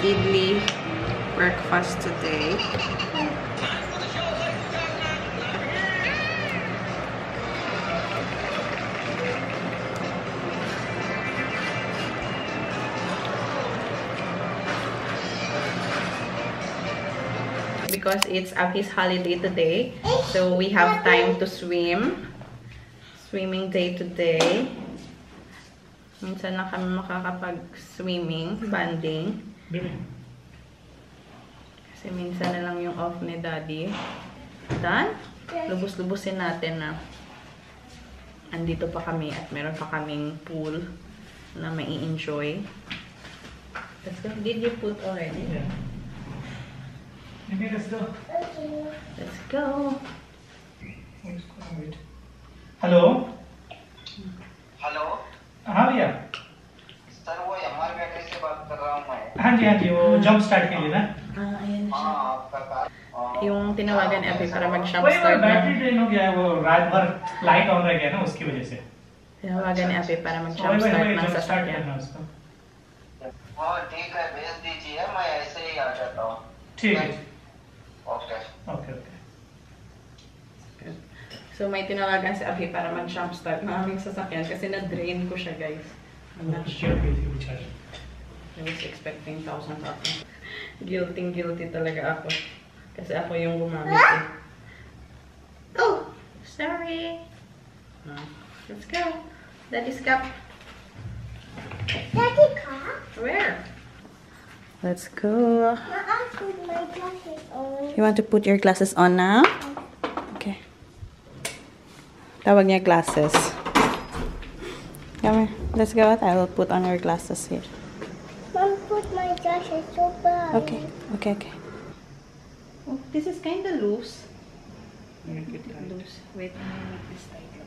idli breakfast today. Because it's Aki's holiday today, so we have time to swim. Swimming day today. Minsan na kami makakapag-swimming, banding. Kasi minsan na lang yung off ni Daddy. Done? Lubos-lubusin natin na andito pa kami at meron pa kaming pool na mai-enjoy. Let's go. Did you put already? Yeah. Okay, let's go. Okay. Let's go. Hello? Hello हाँ भैया सर वो MR battery से बात कर रहा हूँ मैं हाँ जी वो जंप स्टार्ट के लिए ना Ayan na siya. हाँ आपका car Yung tinawagan ni Abby para mag-jump वही start बैटरी na. ड्रेन हो गया है वो रात भर लाइट ऑन रह गया ना उसकी वजह से Tinawagan ni Abby para वही mag-jump वही start वही ng जंप स्टार्ट sasakyan. करना उसको हाँ ठीक है भेज दीजिए मैं ऐसे ही आ जाता हूँ ठीक है okay okay okay So may tinawagan si Abby para mag-jump start ng aming sasakyan kasi na-drain ko siya, guys. I'm not sure. I was expecting 1,000 ako. Guilty talaga ako. Kasi ako yung gumamit eh. Oh! Sorry! Let's go! Daddy's cup. Daddy car? Where? Let's go. I put my glasses on. You want to put your glasses on now? Okay. Tawag niya glasses. Come here. Let's go out. I will put on your glasses here. Mom, put my glasses so bad. Okay. Okay. Oh, this is kind of loose. Loose. Wait, I'm gonna make this tighter.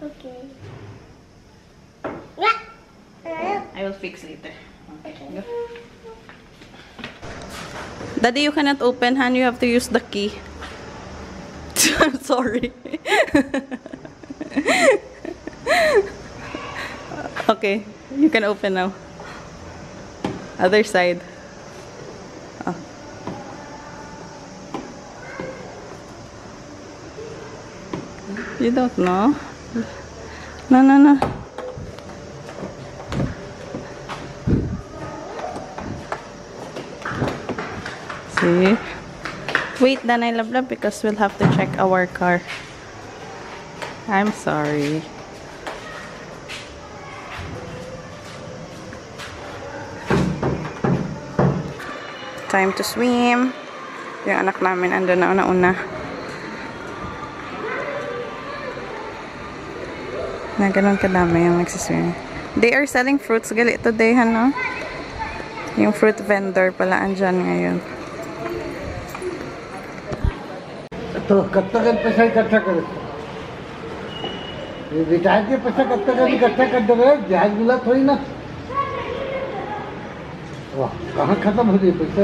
Okay. I will fix later. Okay. Go. Daddy, you cannot open, Han. You have to use the key. I'm sorry. Okay, you can open now. Other side. Oh. You don't know? No. See? Wait, Danay Lablab, because we'll have to check our car. I'm sorry. Time to swim. Yung anak namin andun na una-una. Na ganun kadami yung nagsiswim. They are selling fruits gali today, no? Yung fruit vendor pala andyan ngayon. तो कब तक पैसा इकट्ठा करे रिटायर के पैसा कब तक इकट्ठा कर दे रहे ब्याज मिला थोड़ी ना वाह कहाँ खत्म हो गई पैसा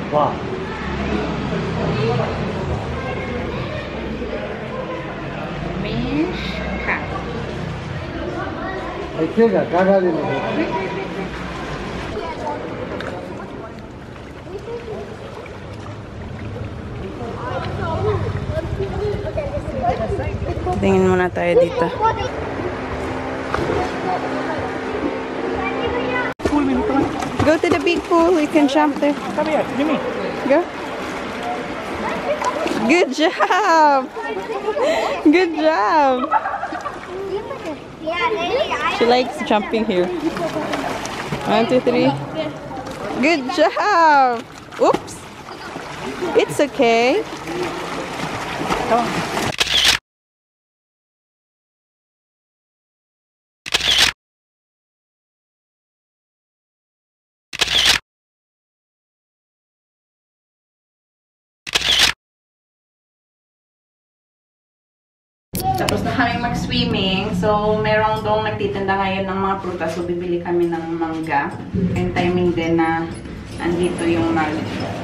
वाह ऐसे का गाड़ी में Tingin muna tayo dito. Go to the big pool. You can jump there. Come here, Jimmy. Go. Good job. Good job. She likes jumping here. 1, 2, 3. Good job. Oops. It's okay. Come on. Tapos na kami mag-swimming. So, merong doong nagtitinda ngayon ng mga prutas. So, bibili kami ng mangga. And timing din na andito yung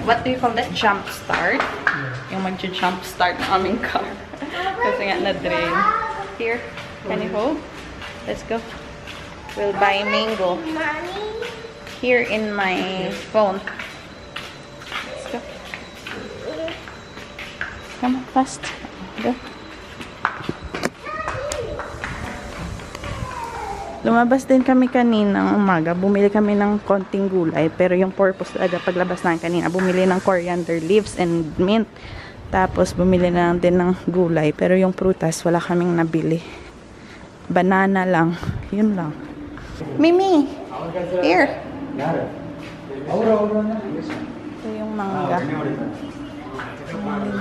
what do you call that? Jump start? Yung mag-jump start ng aming car. Kasi nga na-drain. Here, can you hold? Let's go. We'll buy mango. Mommy, here in my phone. Let's go. Come on, fast. Go. Lumabas din kami kaninang umaga. Bumili kami ng konting gulay. Pero yung purpose talaga paglabas namin kanina, bumili ng coriander leaves and mint. Tapos bumili na lang din ng gulay. Pero yung prutas, wala kaming nabili. Banana lang. Yun lang. Mimi! Here! Ito yung mangga.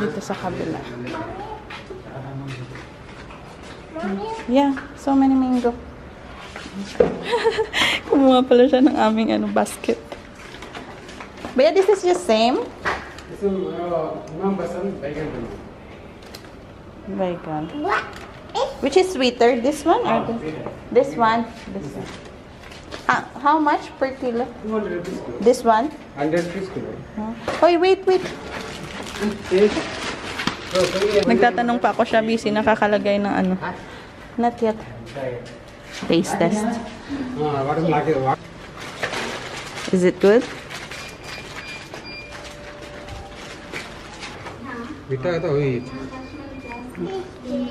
Dito sa kabila. Yeah, so many mango. Kumuha pala siya ng aming basket. But yeah, this is just same. Bacon. Which is sweeter? This one or this one? This one. How much per kilo? This one? 100 kilo. Hoy, wait. Nagtatanong pa ako siya, busy nakakalagay ng ano. Not yet. Taste test. Is it good?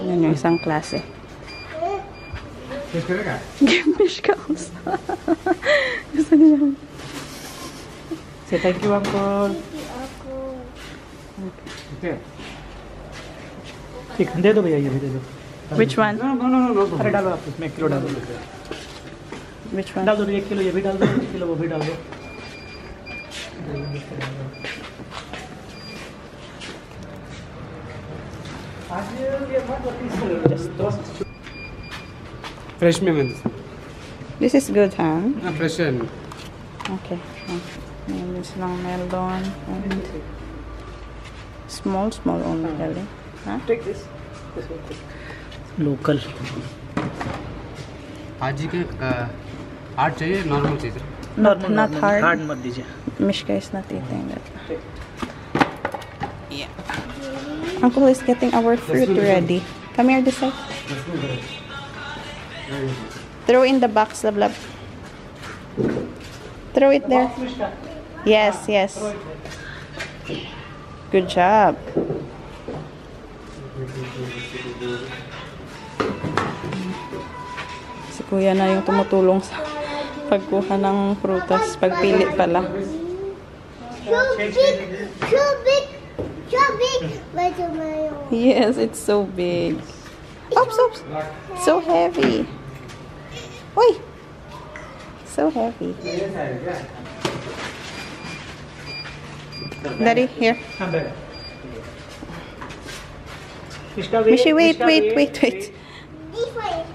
Yan yung isang klase. Gimbish ka ako. Gusto niya. Say thank you, uncle. ठीक दे दो भैया, ये भी दे दो. Which one? No. अरे डालो आप इसमें 1 किलो डाल दो. Which one? डाल दो 1 किलो ये भी डाल दो, 1 किलो वो भी डाल दो. Fresh में This is good, huh? fresh and Okay. And this lang melon and small only, darling. Huh? Take this. Local. भाजी के hard चाहिए normal चाहिए Not hard. Hard मत दीजिए. Mishka is not eating that. Yeah. Uncle is getting our fruit ready. Come here, this side. Throw in the box, love. Throw it there. Yes. Good job. Si Kuya na yung tumutulong sa pagkuha ng prutas, pagpili pala. So big. Watermelon. Yes, it's so big. Oops. So heavy. Oi! So heavy. Daddy, here. Mishi, wait. This one is mine.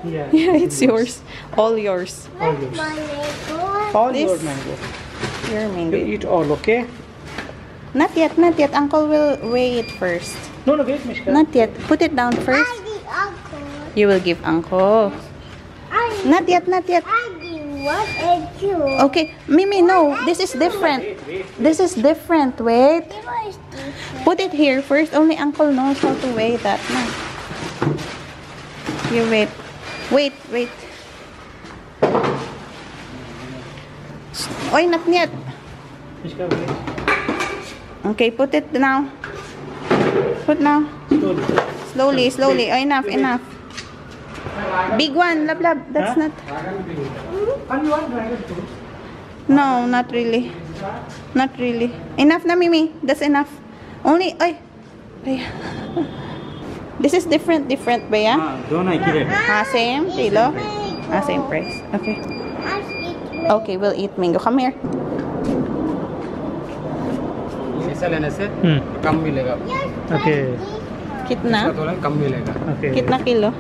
Yeah, it's yours. All yours. Where's my mango? All This- your mango. Your You mango. eat all, okay? Not yet. Uncle will weigh it first. No, wait, Mishka. Not yet. Put it down first. I did uncle. You will give Uncle. Not yet. I did 1 and 2. Okay, Mimi, no. This is different. This is different. Wait. This one is different. Put it here first. Only Uncle knows how to weigh that. No. You wait. Wait. Oy, not yet. Mishka, wait. Okay, put it now. Put now. Slowly. Oh, enough. Big one, love. That's Huh? not. And you want dragon fruit? No, not really. Enough na, Mimi. That's enough. Only, ay. This is different, ba ya? दोनों एक ही rate. Same kilo? Same price. Okay. Okay, we'll eat mango. Come here. ऐसा लेने से कम मिलेगा Okay. Kitna? थोड़ा कम मिलेगा Okay. Kitna kilo?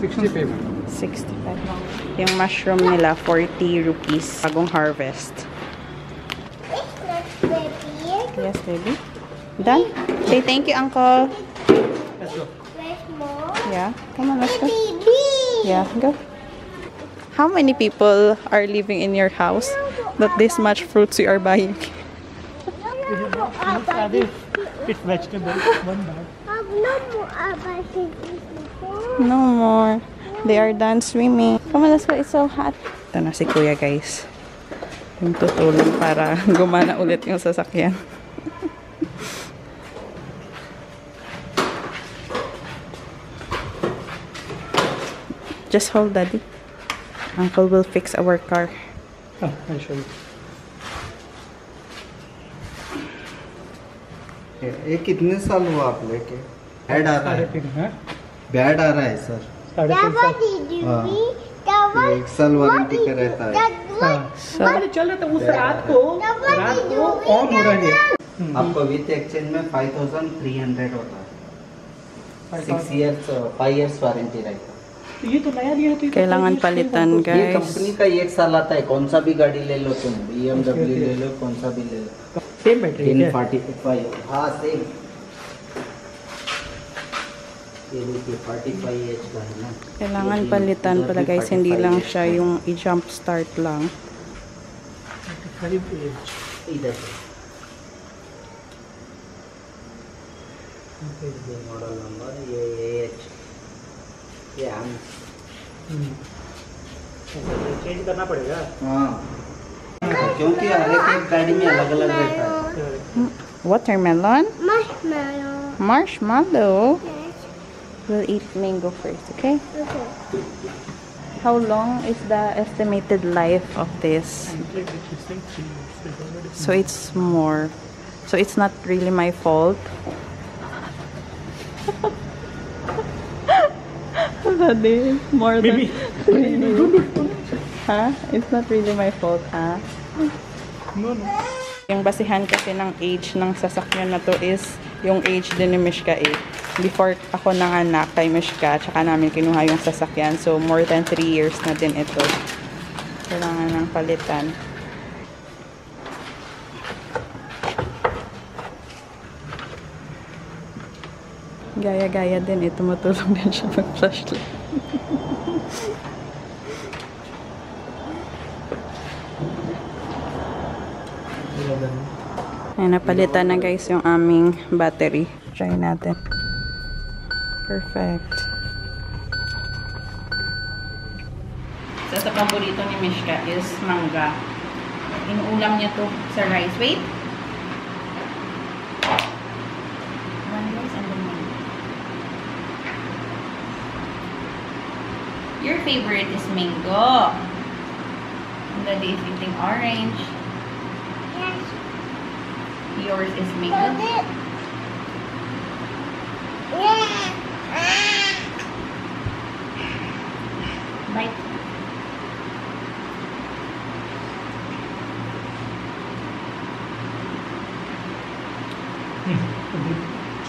60 payment 65. Yung mushroom nila, 40 rupees. Bagong harvest. It's not baby. Yes, baby. Done? Say thank you, Uncle. Let's go. Where's more? Yeah. Come on, let's go. Baby. Yeah, go. How many people are living in your house that this much fruits you are buying? It's vegetable. One bag. No more baby. No more. They are done swimming. Come on, let's go. It's so hot. Ito na si Kuya, guys. Yung tutulong para gumana ulit yung sasakyan. Just hold, Daddy. Uncle will fix our car. Oh, I'll show you. ये कितने साल हुआ आप लेके? बैड आ रहा है, 3.5 हाँ? बैड आ रहा है सर। 3.5 What साल। did you हाँ। read? That ये was 1 साल वारंटी का रहता है। हाँ। पहले चल रहा था उस रात को ऑन हो रहा है। आपको विथ एक्सचेंज में 5300 होता है। 5 years वारंटी रहेगा। तो ये तो नया लिया तो Kailangan palitan, ये guys. कंपनी का 1 साल आता है। कौन सा भी गाड़ी ले लो तुम, BMW ले लो, कौन सा भी ले लो। सेम बैटरी है 45, हाँ सेम। ये देखिए 45H का है ना। Kailangan palitan pala, guys. Hindi lang siya yung i-jump start lang. 45H। इधर ये मॉडल नंबर, ये AH, ये हम। चेंज करना पड़ेगा। हाँ, क्योंकि हर एक गाड़ी में अलग अलग रहता है। Watermelon? marshmallow. Marshmallow? Yes. We'll eat mango first, okay? Okay. How long is the estimated life of this? So it's more. So it's not really my fault. Daddy, more than... Maybe. Ha? It's not really my fault, ha? No, no. Yung basihan kasi ng age ng sasakyan na to is yung age din ni Mishka eh. Before ako nanganak kay Mishka, tsaka namin kinuha yung sasakyan. So, more than 3 years na din ito. Kailangan ng palitan. Gaya-gaya din eh. Tumutulong din siya mag-flashlight. Ay, napalitan na guys yung aming battery. Try natin. Perfect. So, sa paborito ni Mishka is mangga. Inuulam niya to sa rice. Wait. One rice and then mango. Your favorite is mango. And Daddy is eating orange. Yes. Yours is Hold mango. it. Yeah. Bite. A bit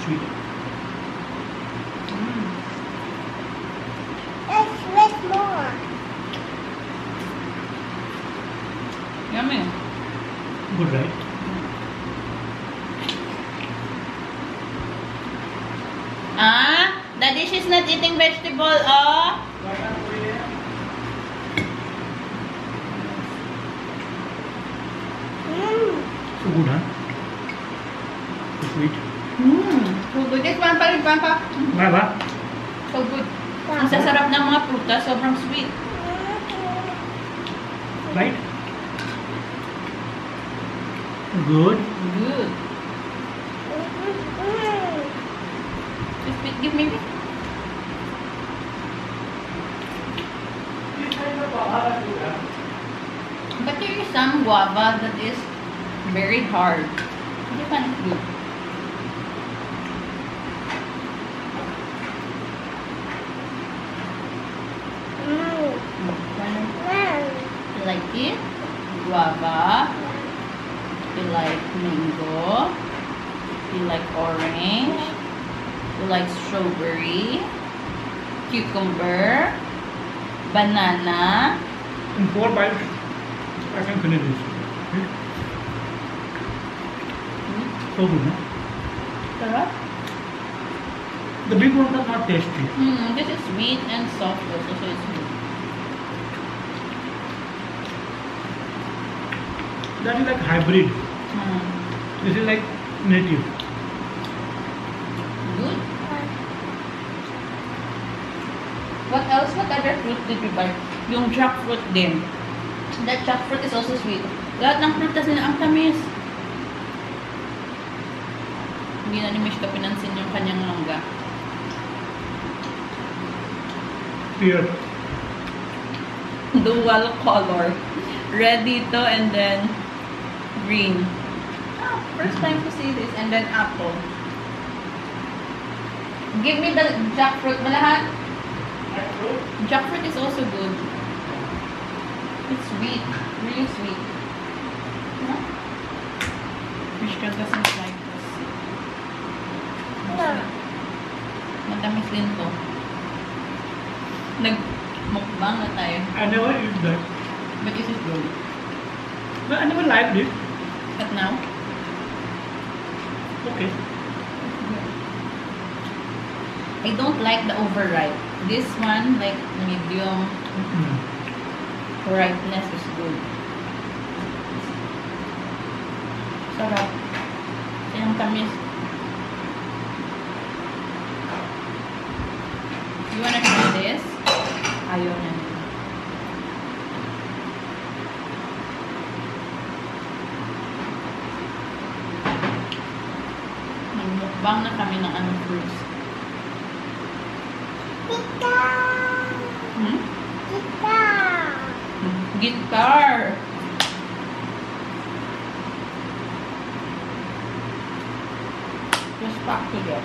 sweet. Let's make more. Yummy. Good, right? Ah, Daddy, she's not eating vegetable, oh. So good, huh? So sweet. So good. This one pa rin, pa. Bye bye. So good. Ang sasarap ng mga prutas, sobrang sweet. Right? Good. Good. Just wait, give me. But there is some guava that is very hard. You can't do. You like it? Guava. You like mango. You like orange. You like strawberry. Cucumber. Banana. In 4 bites, I can finish this. So good, huh? Sarap. The big ones are not tasty. This is sweet and soft also, so it's good. That is like hybrid. This is like native. Good. What else? What other fruit did you buy? Yung jackfruit din. That jackfruit is also sweet. Lahat ng prutas nila ang tamis. Hindi na ni Mishka pinansin yung kanyang mangga. Here. Dual color. Red dito and then green. Oh, first time to see this. And then apple. Give me the jackfruit. Malahan? Jackfruit? Jackfruit is also good. It's sweet. Really sweet. No? Mishka doesn't like this. Matamis din to. Nag-mukbang na tayo. I never eat that. But this is good. No, I never liked it. But now? Okay. I don't like the overripe. This one, like medium ripeness is good. Sarap. Yung tamis. You wanna try this? Ayaw na. Nagmukbang na kami ng anong fruits. Hmm? Guitar! Just back to that.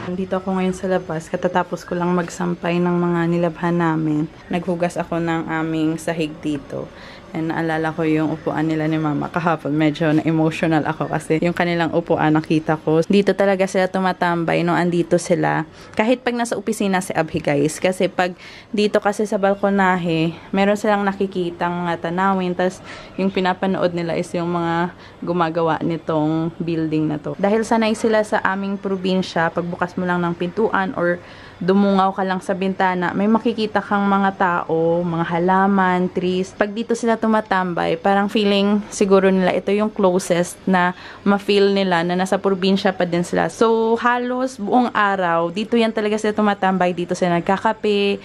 Nandito ako ngayon sa labas, katatapos ko lang magsampay ng mga nilabhan namin. Naghugas ako ng aming sahig dito. And naalala ko yung upuan nila ni Mama kahapon. Medyo na-emotional ako kasi yung kanilang upuan nakita ko. Dito talaga sila tumatambay nung andito sila. Kahit pag nasa opisina si Abhi guys. Kasi pag dito kasi sa balkonahe, meron silang nakikitang mga tanawin. Tapos yung pinapanood nila is yung mga gumagawa nitong building na to. Dahil sanay sila sa aming probinsya, pagbukas mo lang ng pintuan or dumungaw ka lang sa bintana, may makikita kang mga tao, mga halaman, trees. Pag dito sila tumatambay, parang feeling siguro nila ito yung closest na ma-feel nila na nasa probinsya pa din sila. So, halos buong araw, dito yan talaga sila tumatambay, dito sila nagkakape.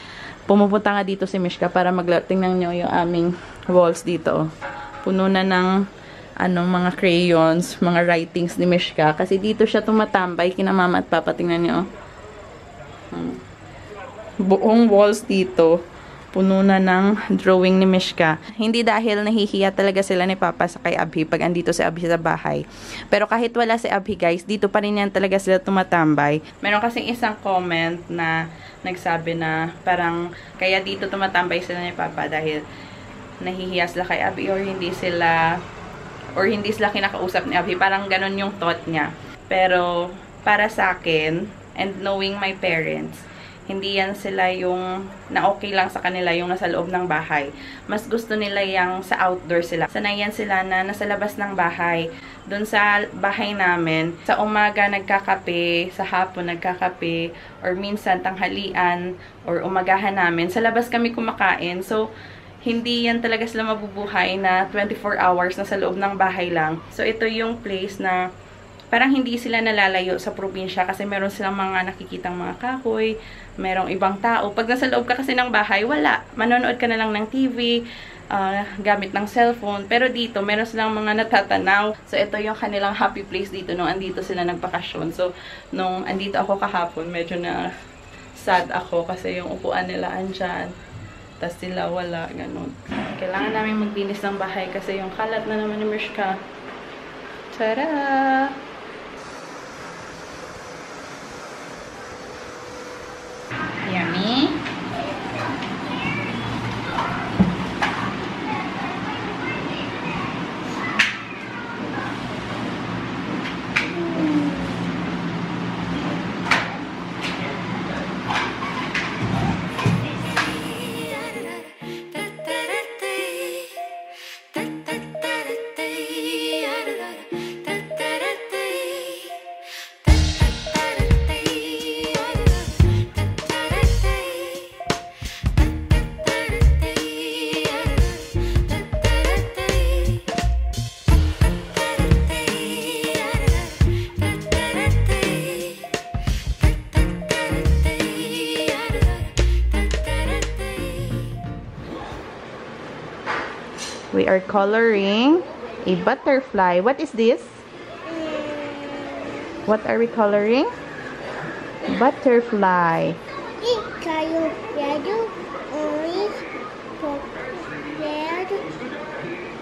Pumupunta nga dito si Mishka para maglaro. Tingnan nyo yung aming walls dito. Puno na ng mga crayons, mga writings ni Mishka. Kasi dito siya tumatambay, kina Mama at Papa. Tingnan nyo. Buong walls dito puno na ng drawing ni Mishka. Hindi dahil nahihiya talaga sila ni Papa sa kay Abhi pag andito si Abhi sa bahay. Pero kahit wala si Abhi guys, dito pa rin yan talaga sila tumatambay. Meron kasing isang comment na nagsabi na parang kaya dito tumatambay sila ni Papa dahil nahihiya sila kay Abhi or hindi sila kinakausap ni Abhi. Parang ganun yung thought niya. Pero para sa akin, and knowing my parents, hindi yan sila yung na okay lang sa kanila yung nasa loob ng bahay. Mas gusto nila yung sa outdoor sila. Sanayan sila na nasa labas ng bahay. Doon sa bahay namin, sa umaga nagkakape, sa hapon nagkakape, or minsan tanghalian, or umagahan namin. Sa labas kami kumakain. So, hindi yan talaga sila mabubuhay na 24 hours na sa loob ng bahay lang. So, ito yung place na parang hindi sila nalalayo sa probinsya kasi meron silang mga nakikitang mga kahoy, merong ibang tao. Pag nasa loob ka kasi ng bahay, wala. Manonood ka na lang ng TV, gamit ng cellphone. Pero dito, meron silang mga natatanaw. So, ito yung kanilang happy place dito nung andito sila nagpakasyon. So, nung andito ako kahapon, medyo na sad ako kasi yung upuan nila andyan. Tapos sila wala, ganun. Kailangan namin maglinis ng bahay kasi yung kalat na naman ni Mishka. Tara! Yummy. We are coloring a butterfly. What is this? What are we coloring? Butterfly. Yellow, orange, red,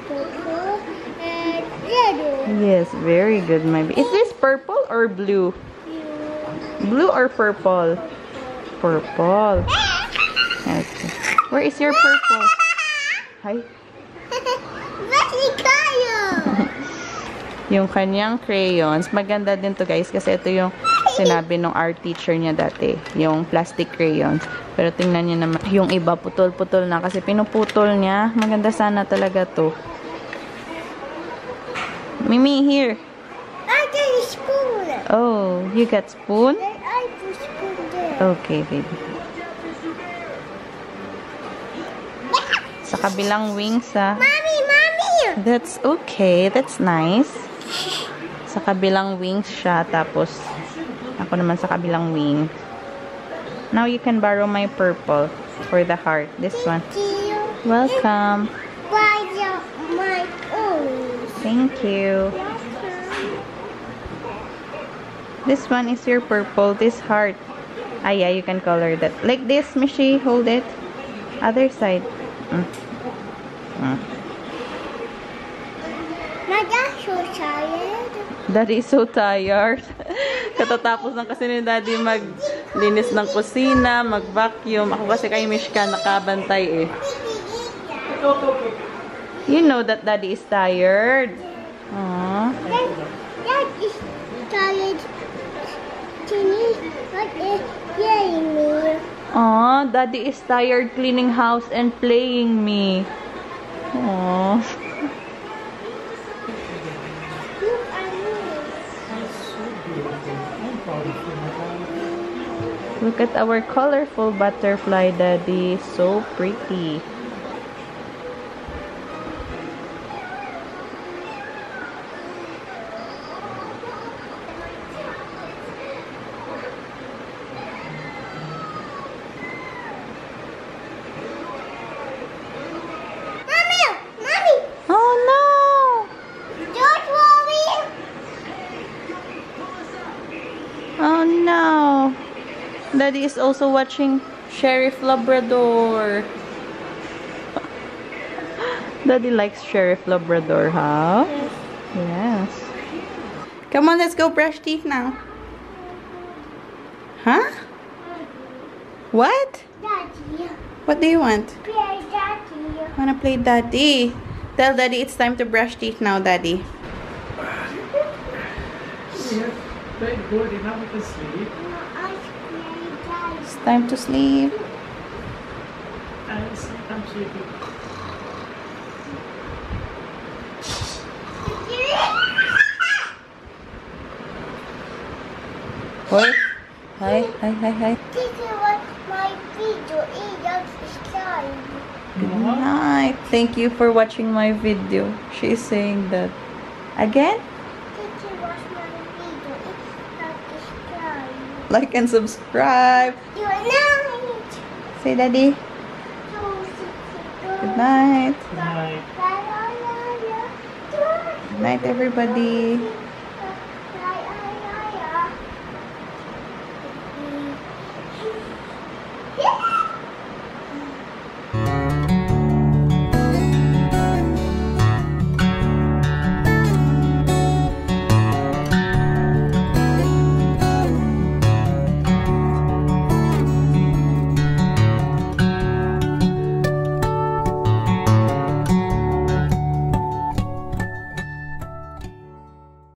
purple, and yellow. Yes, very good, my baby. Is this purple or blue? Blue or purple? Purple. Okay. Where is your purple? Hi. Yung kanyang crayons. Maganda din to guys kasi ito yung sinabi ng art teacher niya dati. Yung plastic crayons. Pero tingnan niyo naman. Yung iba putol-putol na kasi pinuputol niya. Maganda sana talaga to. Mimi, here. I got a spoon. Oh, you got spoon? I put spoon there. Okay, baby. Sa kabilang wings, Mommy! That's okay. That's nice. Sa kabilang wings siya. Tapos, ako naman sa kabilang wing. Now, you can borrow my purple for the heart. This one. Welcome. Buy my own. Thank you. This one is your purple. This heart. Ah, yeah, you can color that. Like this, Mishi. Hold it. Other side. Daddy's so tired. Daddy is so tired. Katatapos lang kasi ni Daddy maglinis ng kusina, mag-vacuum. Ako kasi kay Mishka nakabantay eh. You know that Daddy is tired. Aww. Dad is tired. What is playing me? Aww, Daddy is tired cleaning house and playing me. Aww. Look at me. Look at our colorful butterfly, Daddy. So pretty. Mommy! Oh no! Don't worry. Oh no! Daddy is also watching Sheriff Labrador. Daddy likes Sheriff Labrador, huh? Yes. Come on, let's go brush teeth now. Huh? What? Daddy. What do you want? Play Daddy. Wanna play Daddy? Tell Daddy it's time to brush teeth now, Daddy. Yeah, very good. Enough with the sleep. I play Daddy. It's time to sleep. And sometimes sleeping. Hoy. Hi, hi, hi, hi. This is what my video is subscribe. Good night. Thank you for watching my video. She is saying that. Again? This is what my video is subscribe. Like and subscribe. Good night. Say Daddy. Good night. Good night. Good night, everybody.